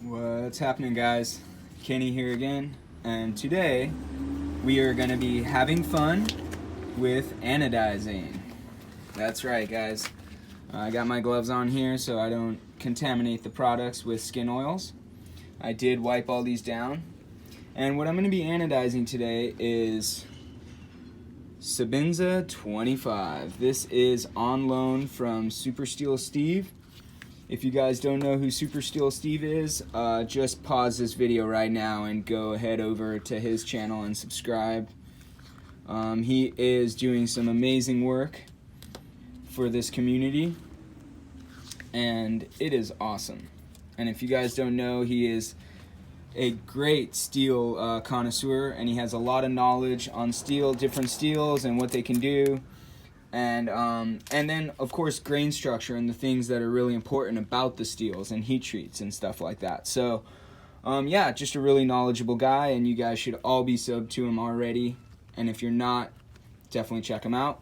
What's happening, guys? Kenny here again, and today we are going to be having fun with anodizing. That's right, guys. I got my gloves on here so I don't contaminate the products with skin oils. I did wipe all these down, and what I'm going to be anodizing today is Sebenza 25. This is on loan from Super Steel Steve. If you guys don't know who Super Steel Steve is, just pause this video right now and go head over to his channel and subscribe. He is doing some amazing work for this community, and it is awesome. And if you guys don't know, he is a great steel connoisseur, and he has a lot of knowledge on steel, different steels and what they can do. And then, of course, grain structure and the things that are really important about the steels and heat treats and stuff like that. So, yeah, just a really knowledgeable guy, and you guys should all be subbed to him already. And if you're not, definitely check him out.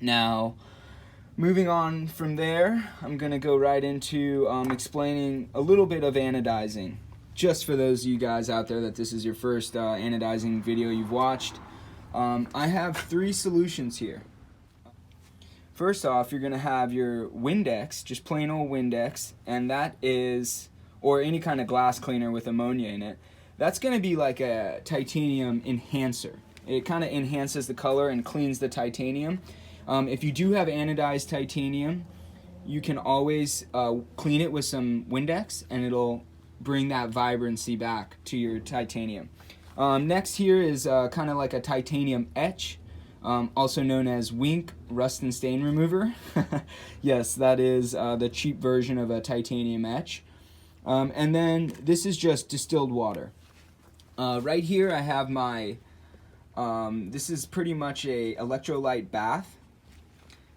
Now, moving on from there, I'm going to go right into explaining a little bit of anodizing. Just for those of you guys out there that this is your first anodizing video you've watched, I have 3 solutions here. First off, you're going to have your Windex, just plain old Windex, and that is, or any kind of glass cleaner with ammonia in it. That's going to be like a titanium enhancer. It kind of enhances the color and cleans the titanium. If you do have anodized titanium, you can always clean it with some Windex, and it'll bring that vibrancy back to your titanium. Next here is kind of like a titanium etch. Also known as Wink Rust and Stain Remover. Yes, that is the cheap version of a titanium etch. And then this is just distilled water. Right here I have my, this is pretty much a electrolyte bath.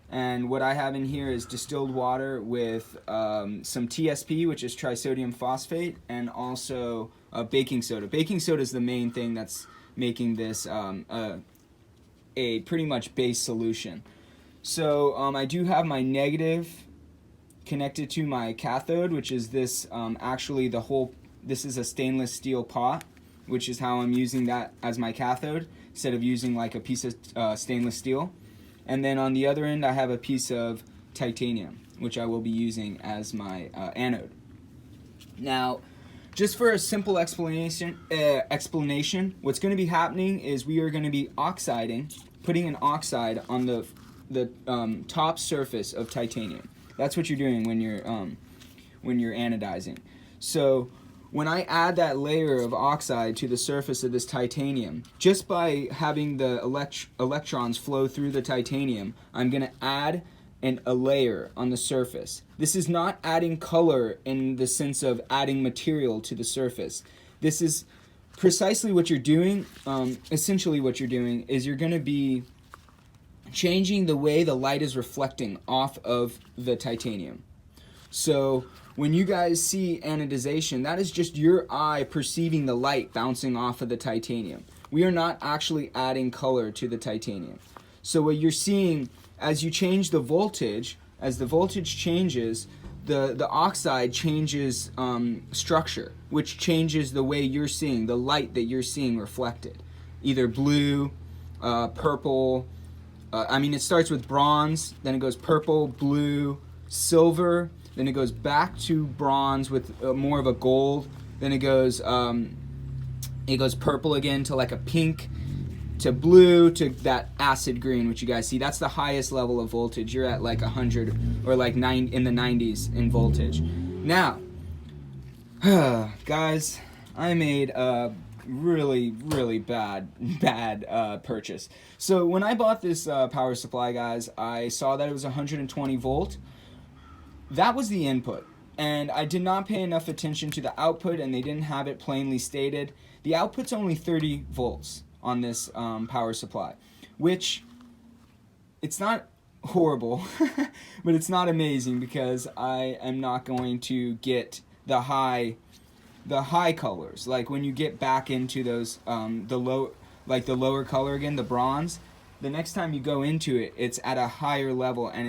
And what I have in here is distilled water with some TSP, which is trisodium phosphate, and also baking soda. Baking soda is the main thing that's making this a pretty much base solution. So I do have my negative connected to my cathode, which is this actually this is a stainless steel pot, which is how I'm using that as my cathode instead of using like a piece of stainless steel. And then on the other end I have a piece of titanium, which I will be using as my anode. Now, just for a simple explanation, what's going to be happening is we are going to be putting an oxide on the top surface of titanium. That's what you're doing when you're anodizing. So when I add that layer of oxide to the surface of this titanium, just by having the electrons flow through the titanium, I'm going to add a layer on the surface. This is not adding color in the sense of adding material to the surface. This is precisely what you're doing. Essentially what you're doing is you're going to be changing the way the light is reflecting off of the titanium. So when you guys see anodization, that is just your eye perceiving the light bouncing off of the titanium. We are not actually adding color to the titanium. So what you're seeing as you change the voltage, as the voltage changes, the oxide changes structure, which changes the way you're seeing, the light that you're seeing reflected. Either blue, purple, it starts with bronze, then it goes purple, blue, silver, then it goes back to bronze with more of a gold, then it goes purple again to like a pink, to blue, to that acid green, which you guys see. That's the highest level of voltage. You're at like 100 or like in the 90s in voltage. Now, guys, I made a really bad purchase. So when I bought this power supply, guys, I saw that it was 120 volt. That was the input, and I did not pay enough attention to the output, and they didn't have it plainly stated. The output's only 30 volts on this power supply, which it's not horrible, but it's not amazing because I am not going to get the high colors. Like when you get back into those the lower color again, the bronze, the next time you go into it, it's at a higher level, and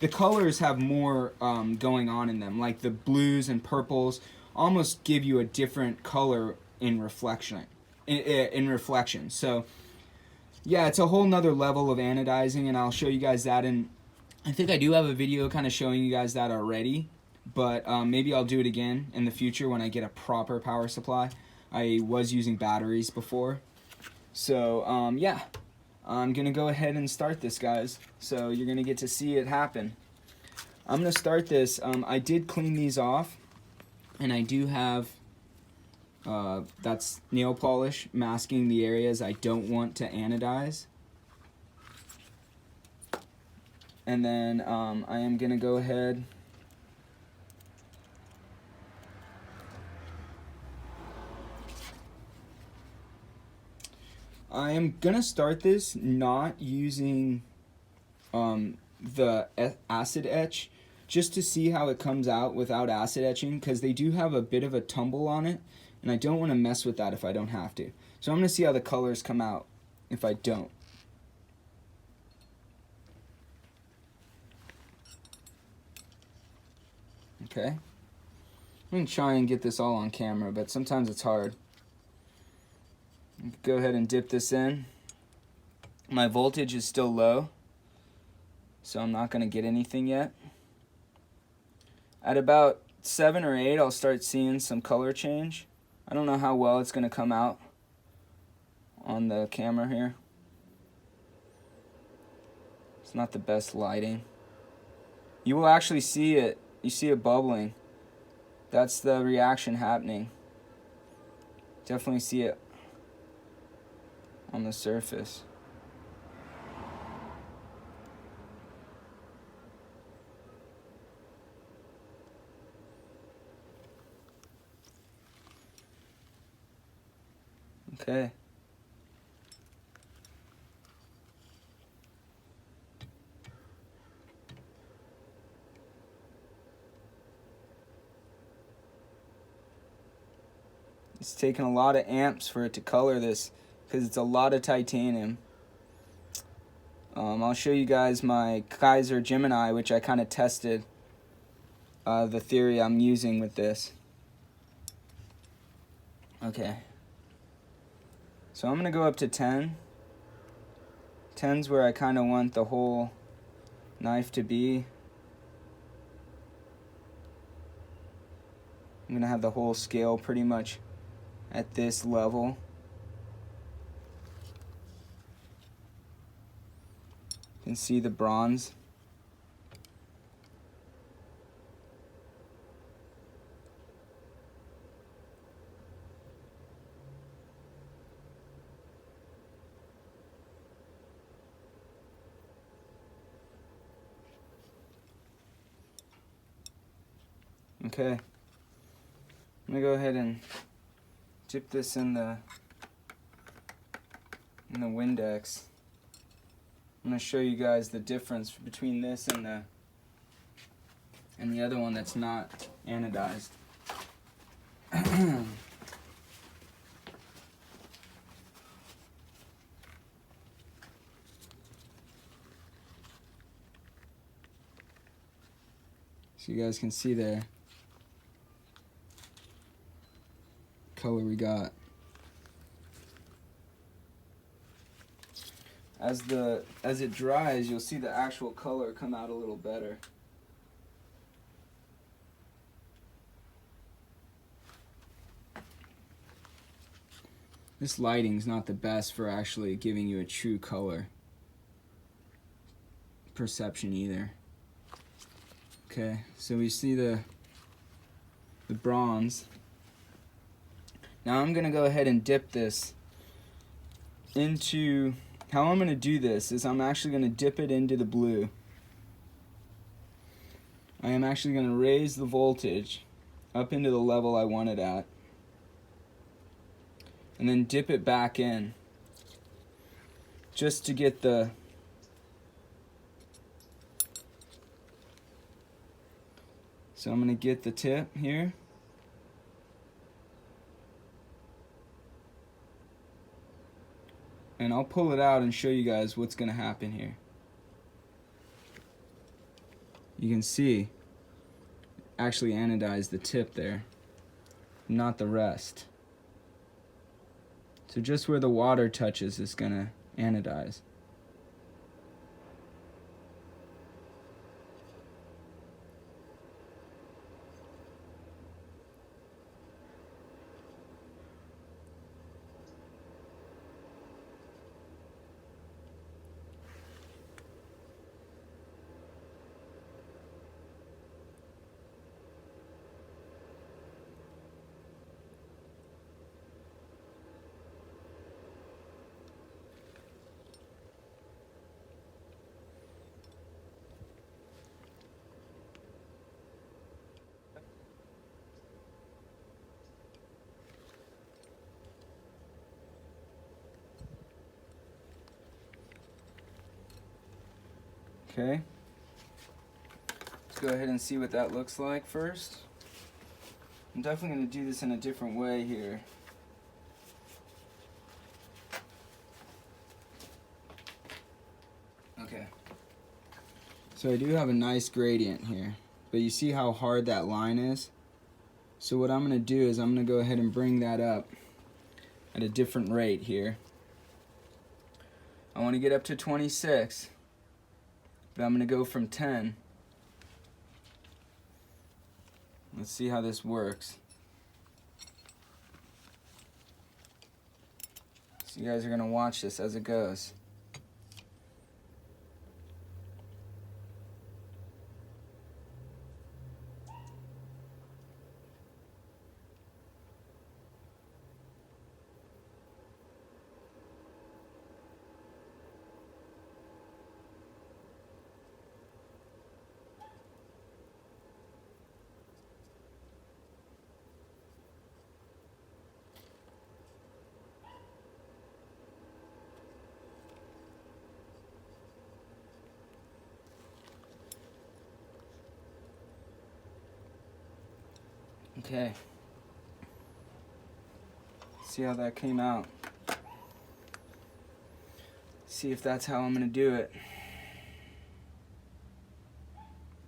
the colors have more going on in them. Like the blues and purples almost give you a different color in reflection. In reflection. So yeah, it's a whole nother level of anodizing, and I'll show you guys that. And I think I do have a video kind of showing you guys that already, but maybe I'll do it again in the future when I get a proper power supply. I was using batteries before. So yeah, I'm gonna go ahead and start this, guys. So you're gonna get to see it happen. I'm gonna start this. I did clean these off, and I do have that's nail polish masking the areas I don't want to anodize. And then I am gonna go ahead I am gonna start this not using the acid etch, just to see how it comes out without acid etching, because they do have a bit of a tumble on it, and I don't want to mess with that if I don't have to. So I'm gonna see how the colors come out if I don't. Okay, I'm gonna try and get this all on camera, but sometimes it's hard. Go ahead and dip this in. My voltage is still low, so I'm not gonna get anything yet. At about 7 or 8, I'll start seeing some color change. I don't know how well it's gonna come out on the camera here. It's not the best lighting. You will actually see it. You see it bubbling. That's the reaction happening. Definitely see it on the surface. Okay. It's taken a lot of amps for it to color this, because it's a lot of titanium. I'll show you guys my Kaiser Gemini, which I kind of tested the theory I'm using with this. Okay. So I'm going to go up to 10. 10's where I kind of want the whole knife to be. I'm going to have the whole scale pretty much at this level. You can see the bronze. Okay. I'm gonna go ahead and dip this in the Windex. I'm gonna show you guys the difference between this and the other one that's not anodized. So you guys can see there color we got. As it dries, you'll see the actual color come out a little better. This lighting's not the best for actually giving you a true color perception either. Okay, so we see the bronze. Now I'm gonna go ahead and dip this into, how I'm gonna do this is I'm actually gonna dip it into the blue. I am actually gonna raise the voltage up into the level I want it at, and then dip it back in just to get the so I'm gonna get the tip here. And I'll pull it out and show you guys what's gonna happen here. you can see, actually anodize the tip there, not the rest. So just where the water touches is gonna anodize. Okay, let's go ahead and see what that looks like first. I'm definitely going to do this in a different way here. Okay, so I do have a nice gradient here, but you see how hard that line is? So what I'm going to do is I'm going to go ahead and bring that up at a different rate here. I want to get up to 26. But I'm going to go from 10. Let's see how this works. So you guys are going to watch this as it goes. Okay. See how that came out. See if that's how I'm going to do it.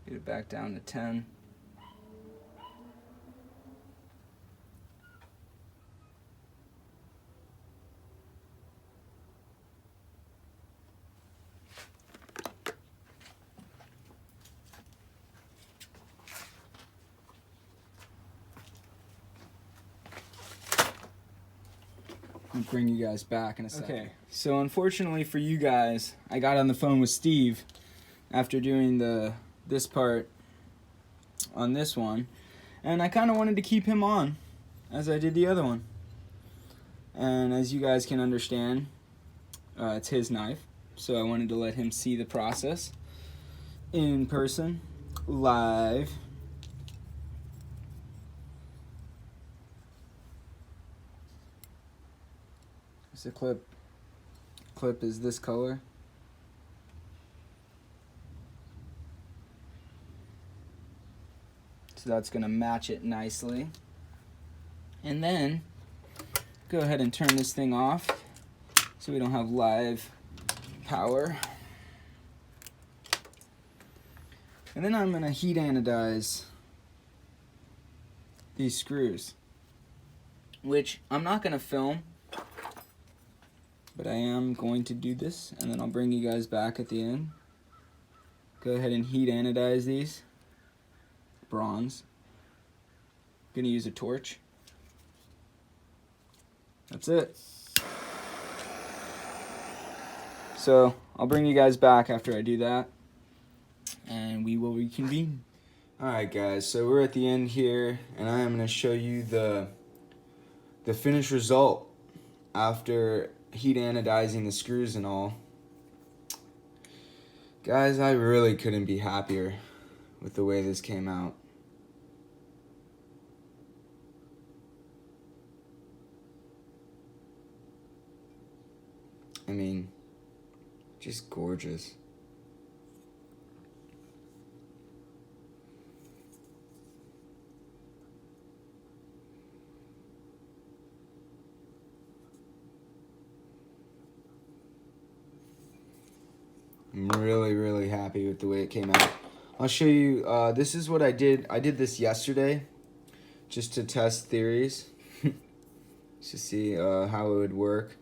Get it back down to 10. I'll bring you guys back in a second. Okay, so unfortunately for you guys, I got on the phone with Steve after doing this part on this one, and I kind of wanted to keep him on as I did the other one. And as you guys can understand, it's his knife, so I wanted to let him see the process in person, live. The clip is this color. So that's going to match it nicely. And then go ahead and turn this thing off so we don't have live power. And then I'm going to heat anodize these screws, which I'm not going to film, but I am going to do this, and then I'll bring you guys back at the end. Go ahead and heat anodize these. Bronze. Gonna use a torch. That's it. So I'll bring you guys back after I do that, and we will reconvene. Alright guys, so we're at the end here, and I am going to show you the finished result after heat anodizing the screws and all. Guys, I really couldn't be happier with the way this came out. I mean, just gorgeous. I'm really, really happy with the way it came out. I'll show you, this is what I did. I did this yesterday just to test theories, to see how it would work.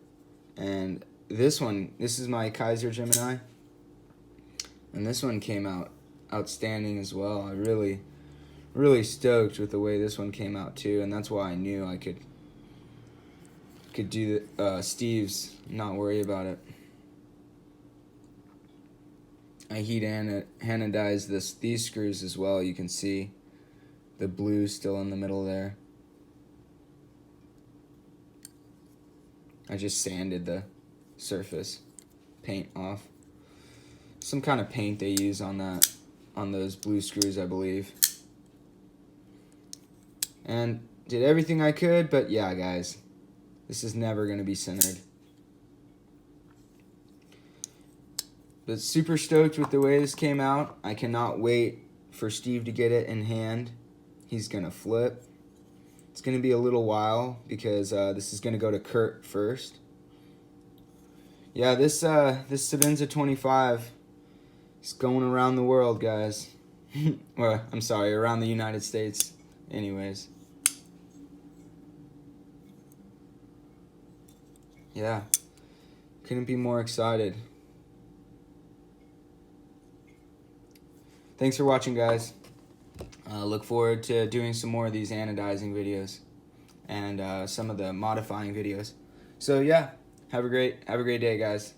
And this is my Kaiser Gemini, and this one came out outstanding as well. I really stoked with the way this one came out too, and that's why I knew I could do Steve's, not worry about it. I heat anodize these screws as well. You can see the blue still in the middle there. I just sanded the surface paint off. Some kind of paint they use on those blue screws, I believe. And did everything I could, but yeah, guys, this is never going to be centered. But super stoked with the way this came out. I cannot wait for Steve to get it in hand. He's going to flip. It's going to be a little while because this is going to go to Kurt first. Yeah, this Sebenza 25 is going around the world, guys. Well, I'm sorry, around the United States anyways. Yeah, couldn't be more excited. Thanks for watching, guys. Look forward to doing some more of these anodizing videos and some of the modifying videos. So yeah, have a great day, guys.